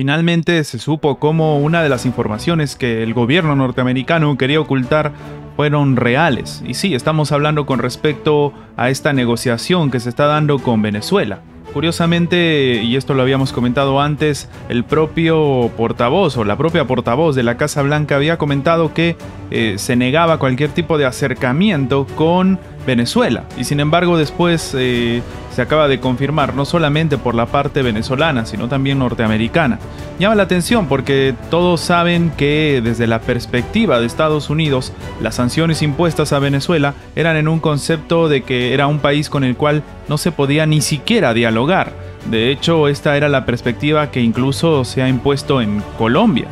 Finalmente se supo cómo una de las informaciones que el gobierno norteamericano quería ocultar fueron reales. Y sí, estamos hablando con respecto a esta negociación que se está dando con Venezuela. Curiosamente, y esto lo habíamos comentado antes, el propio portavoz o la propia portavoz de la Casa Blanca había comentado que se negaba cualquier tipo de acercamiento con Venezuela. Y sin embargo después se acaba de confirmar, no solamente por la parte venezolana, sino también norteamericana. Llama la atención porque todos saben que desde la perspectiva de Estados Unidos, las sanciones impuestas a Venezuela eran en un concepto de que era un país con el cual no se podía ni siquiera dialogar. De hecho, esta era la perspectiva que incluso se ha impuesto en Colombia.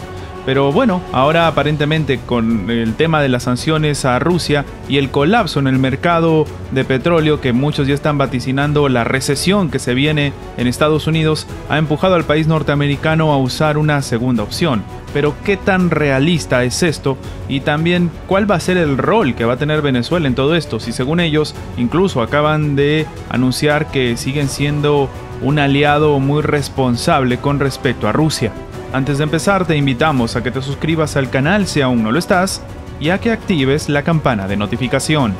Pero bueno, ahora aparentemente con el tema de las sanciones a Rusia y el colapso en el mercado de petróleo, que muchos ya están vaticinando la recesión que se viene en Estados Unidos, ha empujado al país norteamericano a usar una segunda opción. Pero ¿qué tan realista es esto? Y también, ¿cuál va a ser el rol que va a tener Venezuela en todo esto? Si según ellos, incluso acaban de anunciar que siguen siendo un aliado muy responsable con respecto a Rusia. Antes de empezar, te invitamos a que te suscribas al canal si aún no lo estás y a que actives la campana de notificación.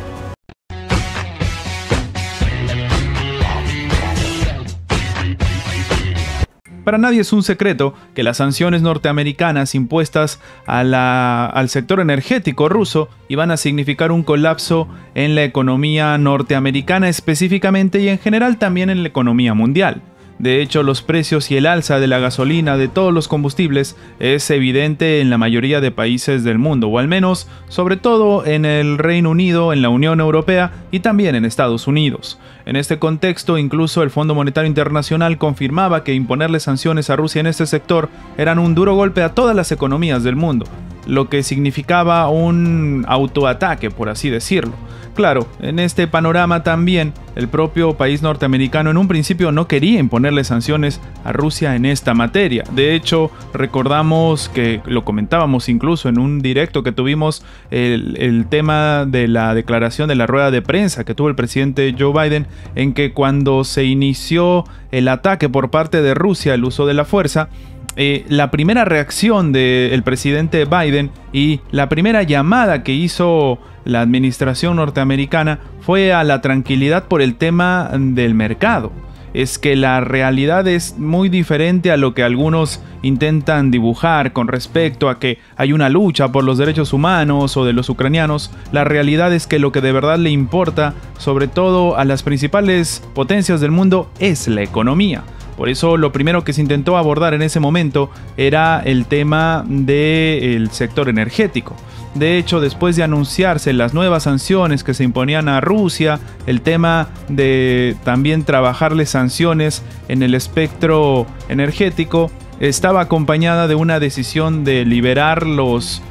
Para nadie es un secreto que las sanciones norteamericanas impuestas al sector energético ruso iban a significar un colapso en la economía norteamericana específicamente y en general también en la economía mundial. De hecho, los precios y el alza de la gasolina de todos los combustibles es evidente en la mayoría de países del mundo, o al menos, sobre todo en el Reino Unido, en la Unión Europea y también en Estados Unidos. En este contexto, incluso el Fondo Monetario Internacional confirmaba que imponerle sanciones a Rusia en este sector eran un duro golpe a todas las economías del mundo, lo que significaba un autoataque, por así decirlo. Claro, en este panorama también, el propio país norteamericano en un principio no quería imponerle sanciones a Rusia en esta materia. De hecho, recordamos que lo comentábamos incluso en un directo que tuvimos, el tema de la declaración de la rueda de prensa que tuvo el presidente Joe Biden, en que cuando se inició el ataque por parte de Rusia, el uso de la fuerza, la primera reacción del presidente Biden y la primera llamada que hizo la administración norteamericana fue a la tranquilidad por el tema del mercado. Es que la realidad es muy diferente a lo que algunos intentan dibujar con respecto a que hay una lucha por los derechos humanos o de los ucranianos. La realidad es que lo que de verdad le importa, sobre todo a las principales potencias del mundo, es la economía. Por eso lo primero que se intentó abordar en ese momento era el tema del sector energético. De hecho, después de anunciarse las nuevas sanciones que se imponían a Rusia, el tema de también trabajarle sanciones en el espectro energético estaba acompañada de una decisión de liberar los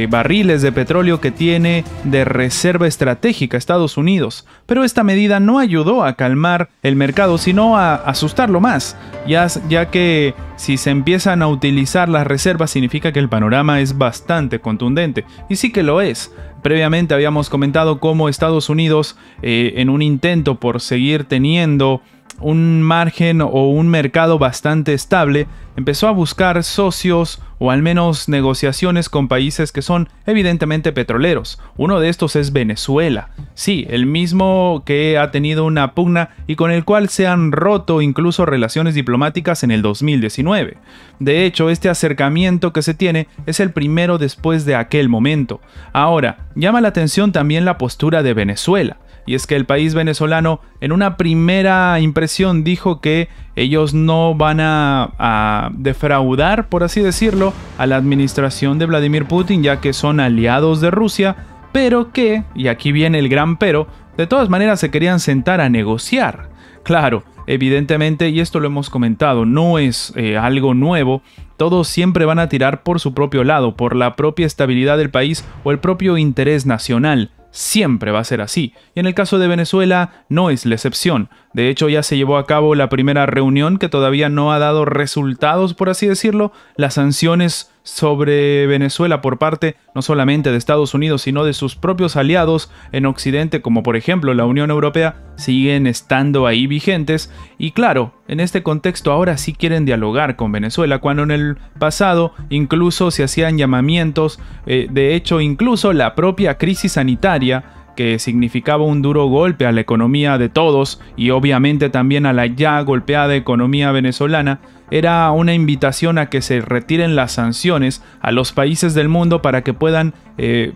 barriles de petróleo que tiene de reserva estratégica Estados Unidos. Pero esta medida no ayudó a calmar el mercado, sino a asustarlo más, ya que si se empiezan a utilizar las reservas significa que el panorama es bastante contundente, y sí que lo es. Previamente habíamos comentado cómo Estados Unidos, en un intento por seguir teniendo un margen o un mercado bastante estable, empezó a buscar socios o al menos negociaciones con países que son evidentemente petroleros. Uno de estos es Venezuela. Sí, el mismo que ha tenido una pugna y con el cual se han roto incluso relaciones diplomáticas en el 2019. De hecho, este acercamiento que se tiene es el primero después de aquel momento. Ahora, llama la atención también la postura de Venezuela. Y es que el país venezolano en una primera impresión dijo que ellos no van a defraudar, por así decirlo, a la administración de Vladimir Putin, ya que son aliados de Rusia, pero que, y aquí viene el gran pero, de todas maneras se querían sentar a negociar. Claro, evidentemente, y esto lo hemos comentado, no es algo nuevo. Todos siempre van a tirar por su propio lado, por la propia estabilidad del país o el propio interés nacional. Siempre va a ser así. Y en el caso de Venezuela no es la excepción. De hecho, ya se llevó a cabo la primera reunión que todavía no ha dado resultados, por así decirlo. Las sanciones sobre Venezuela por parte no solamente de Estados Unidos, sino de sus propios aliados en Occidente, como por ejemplo la Unión Europea, siguen estando ahí vigentes. Y claro, en este contexto ahora sí quieren dialogar con Venezuela, cuando en el pasado incluso se hacían llamamientos, de hecho incluso la propia crisis sanitaria, que significaba un duro golpe a la economía de todos y obviamente también a la ya golpeada economía venezolana, era una invitación a que se retiren las sanciones a los países del mundo para que puedan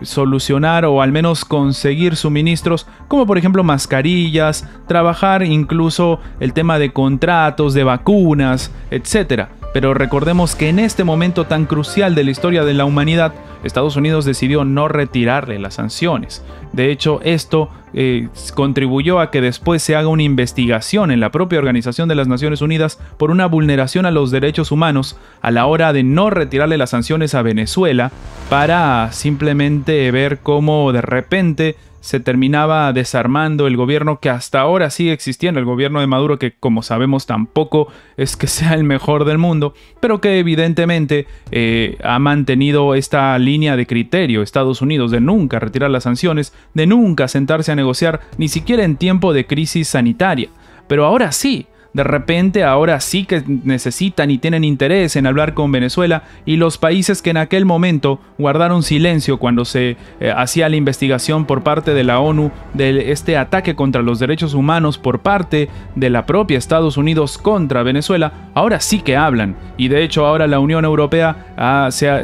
solucionar o al menos conseguir suministros como por ejemplo mascarillas, trabajar incluso el tema de contratos, de vacunas, etc. Pero recordemos que en este momento tan crucial de la historia de la humanidad, Estados Unidos decidió no retirarle las sanciones. De hecho, esto contribuyó a que después se haga una investigación en la propia Organización de las Naciones Unidas por una vulneración a los derechos humanos a la hora de no retirarle las sanciones a Venezuela, para simplemente ver cómo de repente se terminaba desarmando el gobierno que hasta ahora sigue existiendo, el gobierno de Maduro, que como sabemos tampoco es que sea el mejor del mundo, pero que evidentemente ha mantenido esta línea de criterio Estados Unidos de nunca retirar las sanciones, de nunca sentarse a negociar, ni siquiera en tiempo de crisis sanitaria. Pero ahora sí. De repente ahora sí que necesitan y tienen interés en hablar con Venezuela, y los países que en aquel momento guardaron silencio cuando se hacía la investigación por parte de la ONU de este ataque contra los derechos humanos por parte de la propia Estados Unidos contra Venezuela, ahora sí que hablan. Y de hecho ahora la Unión Europea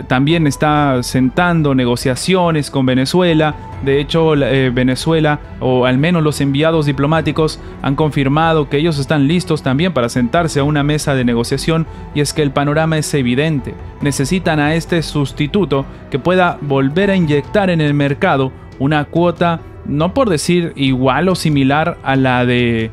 también está sentando negociaciones con Venezuela. De hecho Venezuela, o al menos los enviados diplomáticos, han confirmado que ellos están listos también para sentarse a una mesa de negociación, y es que el panorama es evidente. Necesitan a este sustituto que pueda volver a inyectar en el mercado una cuota, no por decir igual o similar a la de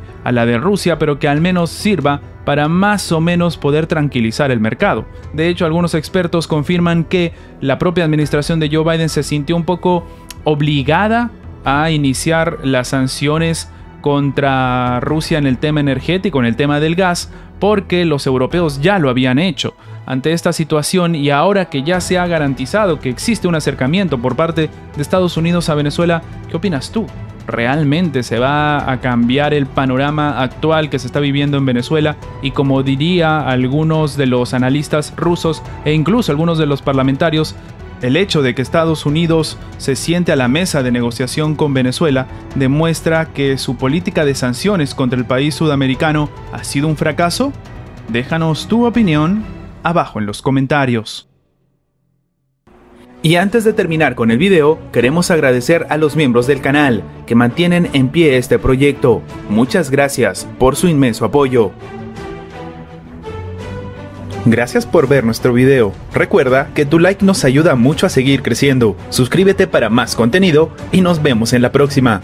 Rusia, pero que al menos sirva para más o menos poder tranquilizar el mercado. De hecho, algunos expertos confirman que la propia administración de Joe Biden se sintió un poco obligada a iniciar las sanciones contra Rusia en el tema energético, en el tema del gas, porque los europeos ya lo habían hecho. Ante esta situación, y ahora que ya se ha garantizado que existe un acercamiento por parte de Estados Unidos a Venezuela, ¿qué opinas tú? ¿Realmente se va a cambiar el panorama actual que se está viviendo en Venezuela? Y como diría algunos de los analistas rusos e incluso algunos de los parlamentarios, el hecho de que Estados Unidos se siente a la mesa de negociación con Venezuela demuestra que su política de sanciones contra el país sudamericano ha sido un fracaso. Déjanos tu opinión abajo en los comentarios. Y antes de terminar con el video, queremos agradecer a los miembros del canal que mantienen en pie este proyecto. Muchas gracias por su inmenso apoyo. Gracias por ver nuestro video. Recuerda que tu like nos ayuda mucho a seguir creciendo. Suscríbete para más contenido y nos vemos en la próxima.